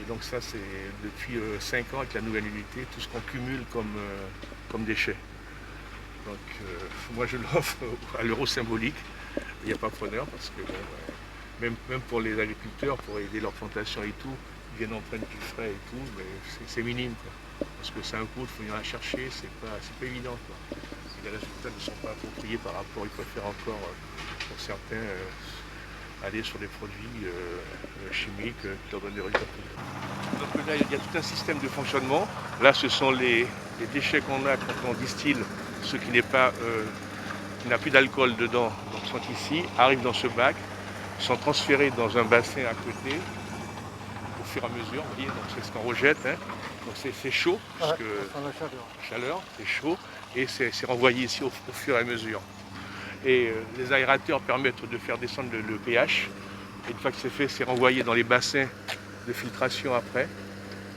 Speaker 2: Et donc ça, c'est depuis 5 ans avec la nouvelle unité, tout ce qu'on cumule comme déchets. Donc moi, je l'offre à l'euro symbolique. Il n'y a pas preneur parce que bon, même pour les agriculteurs, pour aider leur plantation et tout, ils viennent en prendre du frais et tout, mais c'est minime, quoi. Parce que c'est un coût, il faut venir la chercher, c'est pas évident, quoi. Et les résultats ne sont pas appropriés par rapport, ils préfèrent encore, pour certains, aller sur des produits chimiques qui leur donnent des résultats. Donc là, il y a tout un système de fonctionnement. Là, ce sont les déchets qu'on a quand on distille, ce qui n'a plus d'alcool dedans, donc sont ici, arrivent dans ce bac, sont transférés dans un bassin à côté, au fur et à mesure, vous voyez, donc c'est ce qu'on rejette, hein. Donc c'est chaud, parce que la chaleur, c'est chaud, et c'est renvoyé ici au fur et à mesure. Et les aérateurs permettent de faire descendre le pH, et une fois que c'est fait, c'est renvoyé dans les bassins de filtration après.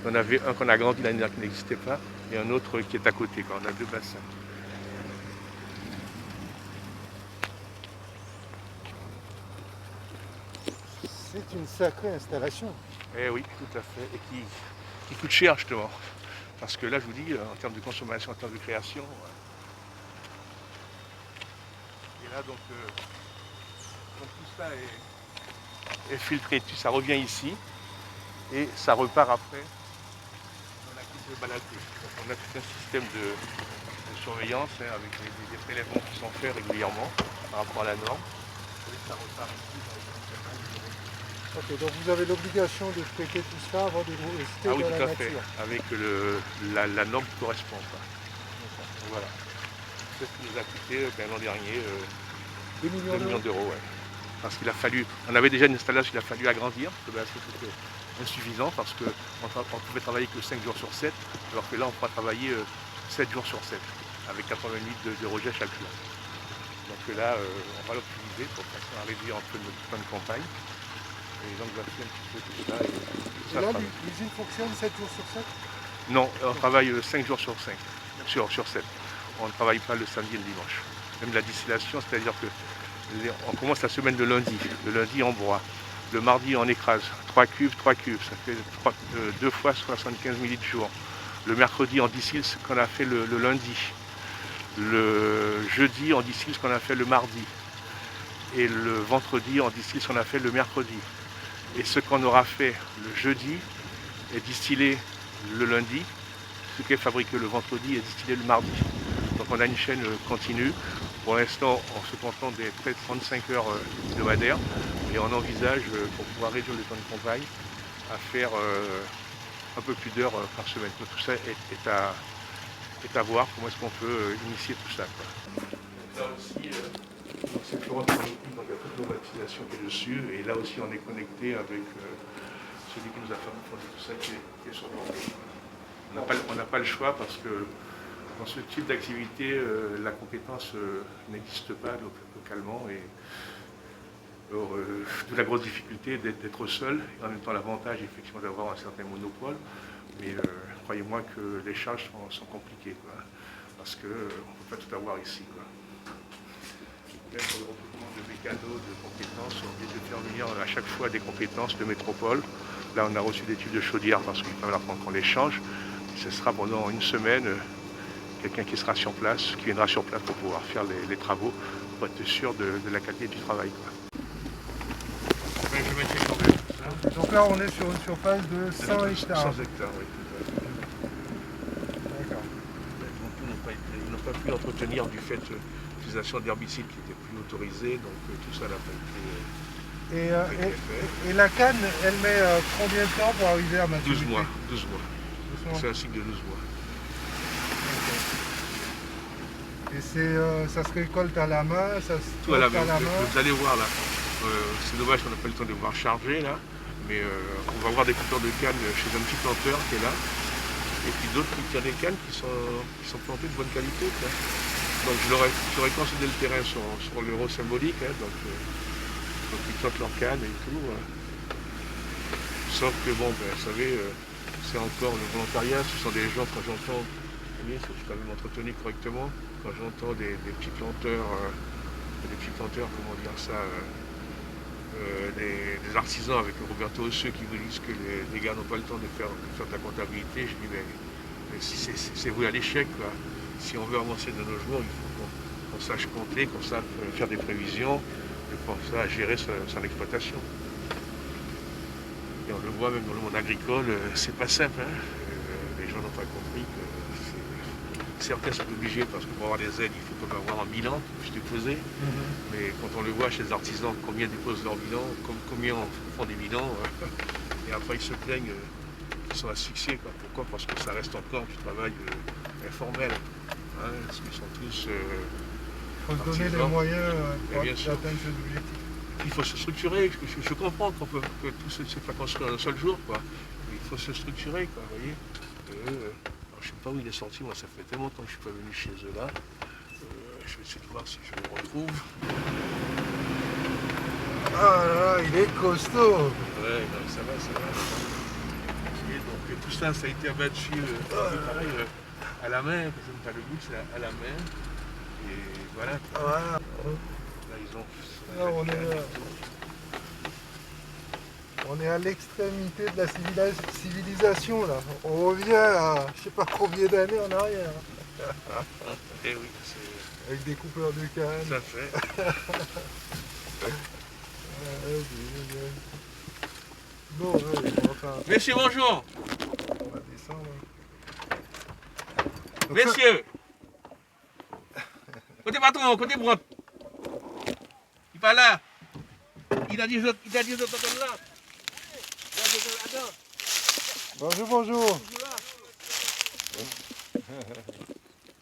Speaker 2: On avait un qu'on a agrandi l'année dernière qui n'existait pas, et un autre qui est à côté, quoi. On a 2 bassins.
Speaker 1: C'est une sacrée installation.
Speaker 2: Eh oui, tout à fait, et qui coûte cher justement. Parce que là, je vous dis, en termes de consommation, en termes de création. Et là, donc, en plus, ça est filtré, ça revient ici et ça repart après dans la cuve de Balaté. Donc on a tout un système de surveillance avec des prélèvements qui sont faits régulièrement par rapport à la norme. Et ça repart ici dans
Speaker 1: Ok, donc vous avez l'obligation de traiter tout ça avant de vous
Speaker 2: ah oui,
Speaker 1: dans
Speaker 2: tout
Speaker 1: la
Speaker 2: à fait,
Speaker 1: nature.
Speaker 2: avec la norme qui correspond. Donc voilà. C'est ce qui nous a coûté l'an dernier
Speaker 1: 2
Speaker 2: 2
Speaker 1: millions
Speaker 2: millions
Speaker 1: d'euros.
Speaker 2: d'euros. Ouais. Parce qu'il a fallu, on avait déjà une installation, il a fallu agrandir, parce que c'était insuffisant, parce qu'on pouvait travailler que 5 jours sur 7, alors que là on pourra travailler 7 jours sur 7, avec 80 litres de rejet chaque jour. Donc là, on va l'optimiser pour passer à réduire un peu notre temps de campagne. Et donc on va faire un petit peu tout ça.
Speaker 1: Et là, l'usine fonctionne 7 jours sur 7?
Speaker 2: Non, on travaille 5 jours sur 5, sur 7. On ne travaille pas le samedi et le dimanche. Même la distillation, c'est-à-dire que on commence la semaine le lundi. Le lundi, on broie. Le mardi, on écrase. 3 cubes. Ça fait 2 fois 75 millilitres jour. Le mercredi, on distille ce qu'on a fait le lundi. Le jeudi, on distille ce qu'on a fait le mardi. Et le vendredi, on distille ce qu'on a fait le mercredi. Et ce qu'on aura fait le jeudi est distillé le lundi. Ce qui est fabriqué le vendredi est distillé le mardi. Donc on a une chaîne continue. Pour l'instant, on se contente des près de 35 heures hebdomadaires et on envisage, pour pouvoir réduire le temps de campagne, à faire un peu plus d'heures par semaine. Donc, tout ça est à voir, comment est-ce qu'on peut initier tout ça. Là aussi, c'est Florence Magnétique, donc il y a toute l'automatisation qui est dessus, et là aussi on est connecté avec celui qui nous a fourni tout ça qui est sur Bordeaux. On n'a pas le choix parce que dans ce type d'activité, la compétence n'existe pas localement et de la grosse difficulté d'être seul et en même temps l'avantage effectivement d'avoir un certain monopole. Mais croyez-moi que les charges sont compliquées quoi, parce qu'on ne peut pas tout avoir ici. Quoi. Même pour le recrutement de mécanos, de compétences, on vient de faire venir à chaque fois des compétences de métropole. Là, on a reçu des tubes de chaudière parce qu'il va falloir qu'on les change. Ce sera pendant une semaine. Quelqu'un qui sera sur place, qui viendra sur place pour pouvoir faire les travaux, pour être sûr de la qualité du travail. Quoi. Mais je mettais quand même ça.
Speaker 1: Donc là, on est sur une surface de 100 hectares.
Speaker 2: 100 hectares, oui.
Speaker 1: D'accord.
Speaker 2: Ils n'ont pas pu entretenir du fait de l'utilisation d'herbicides qui n'étaient plus autorisés, donc tout ça n'a pas été
Speaker 1: et la canne, elle met combien de temps pour arriver à maturité?
Speaker 2: 12 mois. 12 mois. C'est un cycle de 12 mois.
Speaker 1: Et ça se récolte à la main, ça se
Speaker 2: tout à la main.
Speaker 1: main.
Speaker 2: Vous allez voir là, c'est dommage qu'on n'a pas le temps de voir charger là, mais on va voir des coupeurs de canne chez un petit planteur qui est là, et puis d'autres qui tirent des cannes qui sont plantées de bonne qualité. Quoi. Donc j'aurais considéré le terrain sur l'euro symbolique, donc ils plantent leurs cannes et tout. Sauf que bon, vous savez, c'est encore le volontariat, ce sont des gens quand j'entends, c'est quand même entretenu correctement. Quand j'entends des petits planteurs, comment dire ça, des artisans avec le Roberto Osseux qui vous disent que les gars n'ont pas le temps de faire de la comptabilité, je dis mais c'est voué à l'échec. Quoi. Si on veut avancer de nos jours, il faut qu'on sache compter, qu'on sache faire des prévisions, et qu'on sache gérer son exploitation. Et on le voit même dans le monde agricole, c'est pas simple. Hein. Les gens n'ont pas compris que certains sont obligés parce que pour avoir des aides, il faut quand même avoir un bilan, je t'ai posé. Mais quand on le voit chez les artisans, combien déposent leur bilan, combien font des bilans, et après ils se plaignent qu'ils sont asphyxiés. Quoi. Pourquoi? Parce que ça reste encore du travail informel. Hein, parce qu'ils sont tous.
Speaker 1: Il faut se donner les moyens pour atteindre ces objectifs.
Speaker 2: Il faut se structurer. Je comprends que tout ne s'est pas construit en un seul jour. Quoi. Il faut se structurer, quoi, vous voyez. Je ne sais pas où il est sorti, moi ça fait tellement longtemps que je ne suis pas venu chez eux là. Je vais essayer de voir si je le retrouve.
Speaker 1: Ah là, il est costaud.
Speaker 2: Ouais, non, ça va. Et donc tout ça, ça a été abattu pareil, à la main, parce que pas le goût, c'est à la main. Et voilà.
Speaker 1: Voilà.
Speaker 2: Là, ils ont.
Speaker 1: Là, on est à l'extrémité de la civilisation là. On revient à je sais pas combien d'années en arrière.
Speaker 2: Et oui, c'est.
Speaker 1: Avec des coupeurs de canne.
Speaker 2: Ça fait.
Speaker 1: Bon, allez, on va faire un...
Speaker 3: Messieurs, bonjour.
Speaker 1: On va descendre. Donc
Speaker 3: Messieurs. Côté patron, côté brotte. Il pas là. Il a dit autres là. Il a dit autres là.
Speaker 1: Bonjour, bonjour.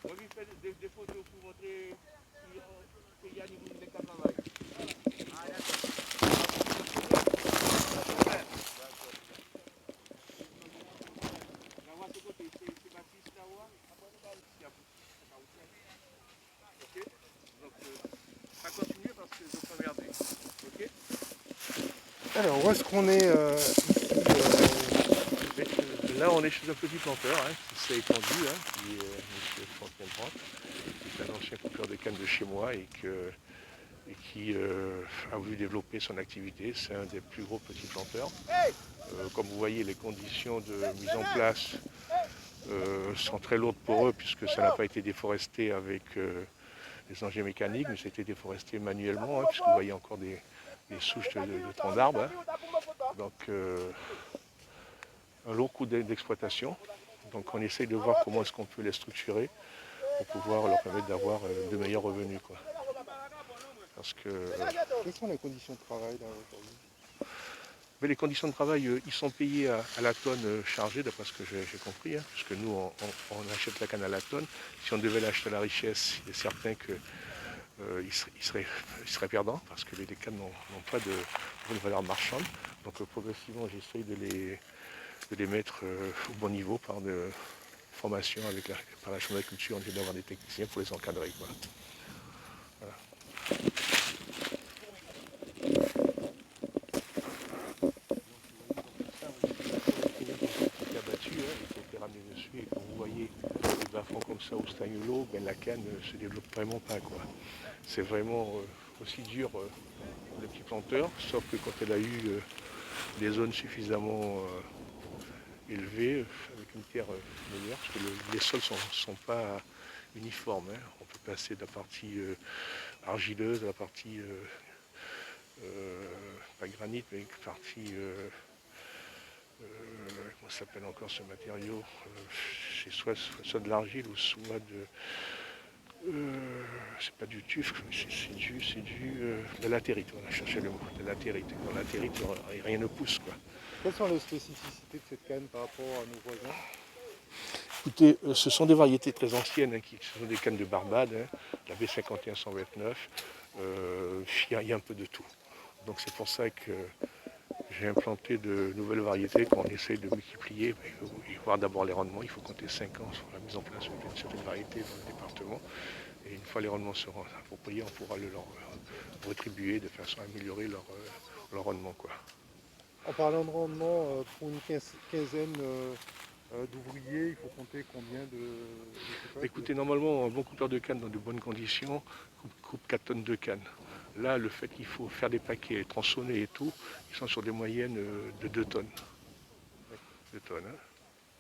Speaker 3: On lui fait des photos pour montrer qu'il y a des carnaval. Ça continue parce que je peux regarder. Ok.
Speaker 1: Alors, où est-ce qu'on est
Speaker 2: Là, on est chez un petit planteur qui s'est étendu, qui est M. Fontaine-Brant, qui est un ancien coupeur de canne de chez moi et qui a voulu développer son activité. C'est un des plus gros petits planteurs. Comme vous voyez, les conditions de mise en place sont très lourdes pour eux puisque ça n'a pas été déforesté avec des engins mécaniques, mais ça a été déforesté manuellement, puisque vous voyez encore des souches de troncs d'arbres. Donc un lourd coût d'exploitation. Donc on essaye de voir comment est-ce qu'on peut les structurer pour pouvoir leur permettre d'avoir de meilleurs revenus, quoi. Parce que
Speaker 1: quelles sont les conditions de travail là aujourd'hui?
Speaker 2: mais les conditions de travail, ils sont payés à la tonne chargée, d'après ce que j'ai compris, puisque nous, on achète la canne à la tonne. Si on devait l'acheter à la richesse, il est certain qu'il serait perdant, parce que les cannes n'ont pas de valeur marchande. Donc progressivement, j'essaye de les mettre au bon niveau par de formation par la Chambre d'agriculture, on vient d'avoir des techniciens pour les encadrer, quoi. Voilà. Il était ramené dessus et quand vous voyez les bas-fonds comme ça au stagnulo, la canne ne se développe vraiment pas, quoi. C'est vraiment aussi dur pour les petits planteurs, sauf que quand elle a eu des zones suffisamment élevées, avec une terre meilleure, parce que les sols ne sont pas uniformes. On peut passer de la partie argileuse à la partie, pas granite, mais une partie... comment ça s'appelle encore ce matériau, c'est soit de l'argile ou soit c'est pas du tuf, c'est de latérite, on a cherché le mot, de latérite. Dans la latérite, rien ne pousse, quoi.
Speaker 1: Quelles sont les spécificités de cette canne par rapport à nos voisins?
Speaker 2: Écoutez, ce sont des variétés très anciennes, ce sont des cannes de Barbade, la B51-129, il y a un peu de tout. Donc c'est pour ça que j'ai implanté de nouvelles variétés qu'on essaye de multiplier et voir d'abord les rendements. Il faut compter 5 ans sur la mise en place d'une certaine variété dans le département. Et une fois les rendements seront appropriés, on pourra leur rétribuer de façon à améliorer leur rendement, quoi.
Speaker 1: En parlant de rendement, pour une quinzaine d'ouvriers, il faut compter combien de
Speaker 2: Écoutez, normalement, un bon coupeur de canne dans de bonnes conditions coupe 4 tonnes de canne. Là, le fait qu'il faut faire des paquets, tronçonner et tout, ils sont sur des moyennes de 2 tonnes. 2 tonnes.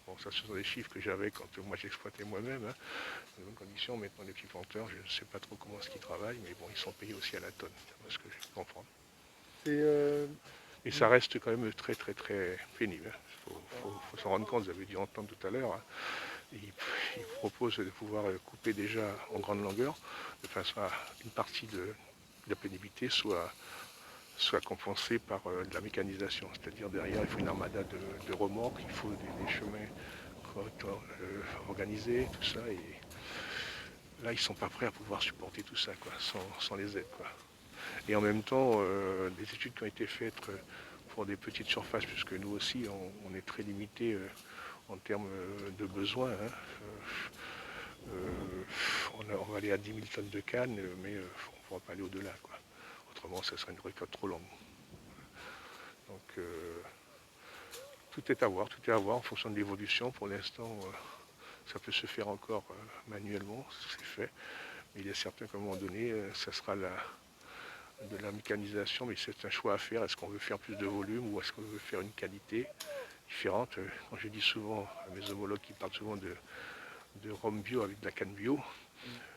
Speaker 2: Bon, ça, ce sont des chiffres que j'avais quand moi j'exploitais moi-même. Dans de bonnes conditions. Maintenant, les petits planteurs, je ne sais pas trop comment est-ce qu'ils travaillent, mais bon, ils sont payés aussi à la tonne. C'est ce que je comprends. Et ça reste quand même très, très, très pénible. Il faut s'en rendre compte, vous avez dû entendre tout à l'heure. Il propose de pouvoir couper déjà en grande longueur, de façon à une partie de la pénibilité soit compensée par de la mécanisation. C'est-à-dire derrière, il faut une armada de remorques, il faut des chemins organisés, tout ça. Et là, ils ne sont pas prêts à pouvoir supporter tout ça, quoi, sans les aides, quoi. Et en même temps, des études qui ont été faites pour des petites surfaces, puisque nous aussi, on est très limité en termes de besoins. On va aller à 10 000 tonnes de canne, mais on ne pourra pas aller au-delà, quoi. Autrement, ça serait une récolte trop longue. Donc, tout est à voir en fonction de l'évolution. Pour l'instant, ça peut se faire encore manuellement, c'est fait. Mais il est certain qu'à un moment donné, ça sera de la mécanisation, mais c'est un choix à faire. Est-ce qu'on veut faire plus de volume ou est-ce qu'on veut faire une qualité différente? Quand je dis souvent à mes homologues qui parlent souvent de rhum bio avec de la canne bio,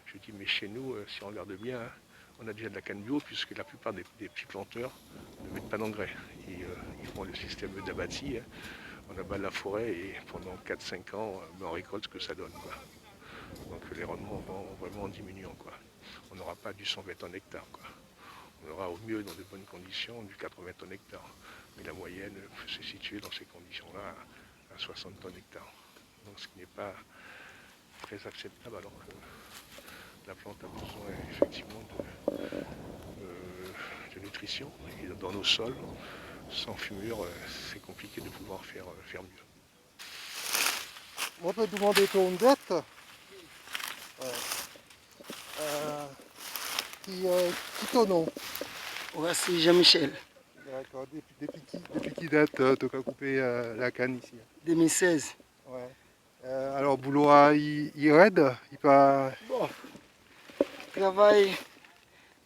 Speaker 2: je dis mais chez nous, si on regarde bien, on a déjà de la canne bio puisque la plupart des petits planteurs ne mettent pas d'engrais. Ils font le système d'abattis, hein. On abat la forêt et pendant 4-5 ans, on récolte ce que ça donne, quoi. Donc les rendements vont vraiment en diminuant, quoi. On n'aura pas du 120 tonnes hectare, quoi. On aura au mieux dans de bonnes conditions du 80 tonnes hectare. Mais la moyenne peut se situer dans ces conditions-là à 60 tonnes hectare. Donc ce qui n'est pas très acceptable alors que la plante a besoin effectivement de nutrition. Et dans nos sols, sans fumure, c'est compliqué de pouvoir faire mieux.
Speaker 1: On peut demander ton dette qui ton nom?
Speaker 4: Voici Jean-Michel,
Speaker 1: D'accord. Depuis qui date tu as coupé la canne ici?
Speaker 4: 2016.
Speaker 1: Ouais. Alors boulot il raide, il pas.
Speaker 4: Bon, travail,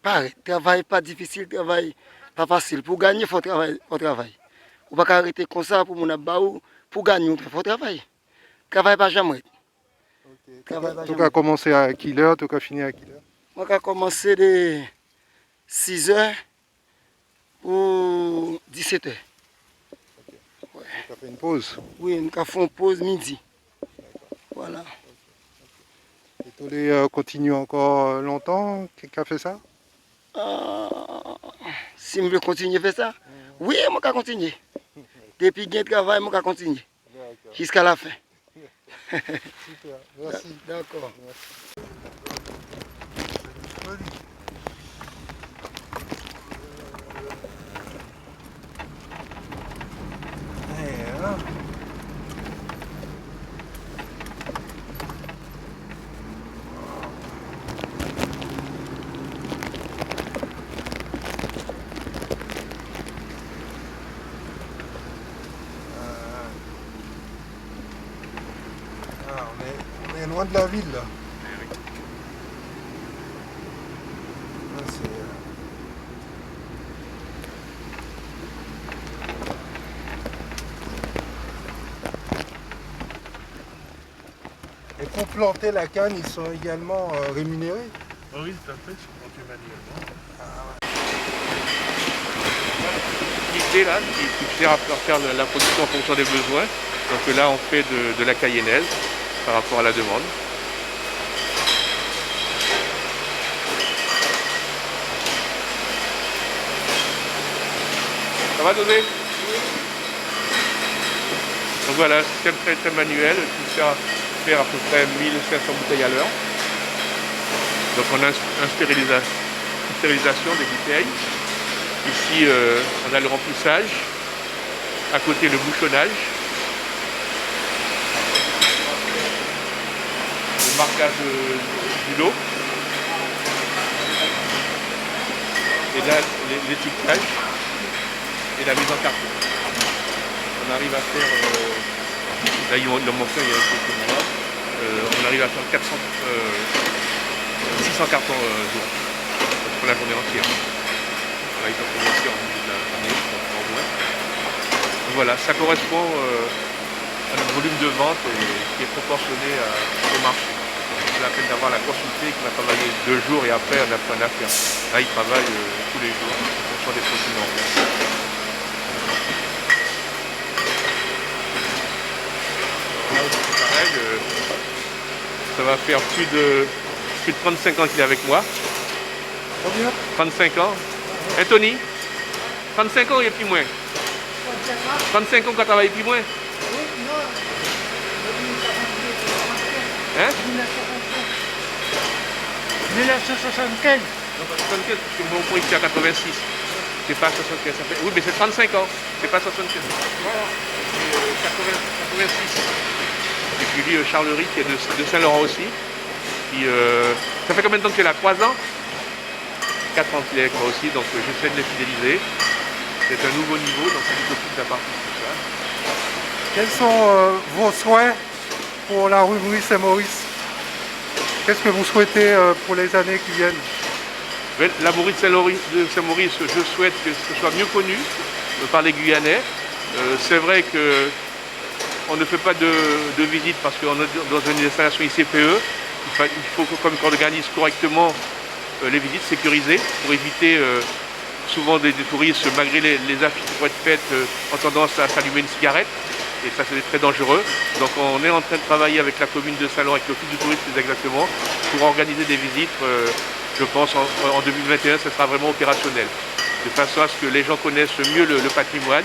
Speaker 4: pareil, travail pas difficile, travail pas facile. Pour gagner, il faut travailler. On ne peut pas arrêter comme ça pour mon abaou. Pour gagner, il faut travailler. Travail pas jamais.
Speaker 1: Tu as commencé à quelle heure, tu as fini à quelle heure?
Speaker 4: Moi, j'ai commencé de 6 h ou 17 h.
Speaker 1: Ouais. Tu as fait une pause?
Speaker 4: Oui, nous avons fait une pause midi. Voilà.
Speaker 1: Et tu les continues encore longtemps? Qui a fait ça?
Speaker 4: Si je veux continuer à faire ça, oui, je vais continuer. Depuis que je travaille, je vais continuer. Jusqu'à la fin.
Speaker 1: Super, merci.
Speaker 4: D'accord.
Speaker 1: On est loin de la ville là. Là, Et pour planter la canne, ils sont également rémunérés?
Speaker 2: Oui, tout à fait, c'est planté manuellement. L'idée là, qui sert à faire la production en fonction des besoins. Donc là, on fait de la cayennaise par rapport à la demande. Ça va donner? Donc voilà, système très manuel qui sert à faire à peu près 1500 bouteilles à l'heure. Donc on a une stérilisation des bouteilles. Ici, on a le remplissage. À côté, le bouchonnage. Le marquage du lot. Et là, l'étiquetage et la mise en carton. On arrive à faire, là il en manque un, il y a quelques mois, on arrive à faire 600 cartons jour pour la journée entière. Là, ils ont commencé en milieu de l'année, en moins. Donc voilà, ça correspond à notre volume de vente qui est proportionné au marché. C'est la peine d'avoir la consulté qui va travailler 2 jours et après on n'a plus rien à faire. Là, il travaille tous les jours en fonction des produits en place. Pareil, ça va faire plus de 35 ans qu'il est avec moi.
Speaker 1: Combien?
Speaker 2: 35 ans. Et Tony? 35 ans et puis moins. 35 ans qu'on travaille et puis moins. Hein?
Speaker 4: 1975.
Speaker 2: Non, pas 75, parce que mon point ici à 86. C'est pas 75. Ça fait... Oui, mais c'est 35 ans. C'est pas 75. Voilà. 86. Et puis lui, Charles Rick, qui est de Saint-Laurent aussi. Qui, ça fait combien de temps que tu es là? 3 ans? 4 ans qu'il est avec moi aussi, donc j'essaie de les fidéliser. C'est un nouveau niveau, donc c'est du toute la partie tout ça.
Speaker 1: Quels sont vos souhaits pour la rubrique Saint-Maurice? Qu'est-ce que vous souhaitez pour les années qui viennent?
Speaker 2: La bourrie de Saint-Maurice, je souhaite que ce soit mieux connu par les Guyanais. C'est vrai qu'on ne fait pas de visite parce qu'on est dans une installation ICPE. Il faut qu'on organise correctement les visites sécurisées pour éviter souvent des touristes, malgré les affiches qui pourraient être faites, ont tendance à s'allumer une cigarette. Et ça, c'est très dangereux. Donc on est en train de travailler avec la commune de Saint-Laurent, avec l'office du tourisme plus exactement, pour organiser des visites. Je pense en 2021, ça sera vraiment opérationnel. De façon à ce que les gens connaissent mieux le patrimoine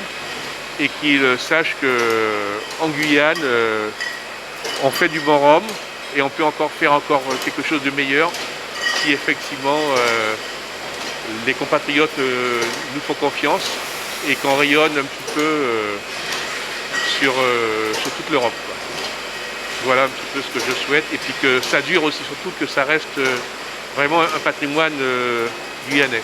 Speaker 2: et qu'ils sachent qu'en Guyane, on fait du bon rhum et on peut encore faire quelque chose de meilleur si effectivement les compatriotes nous font confiance et qu'on rayonne un petit peu sur toute l'Europe. Voilà un petit peu ce que je souhaite et puis que ça dure aussi, surtout que ça reste vraiment un patrimoine guyanais.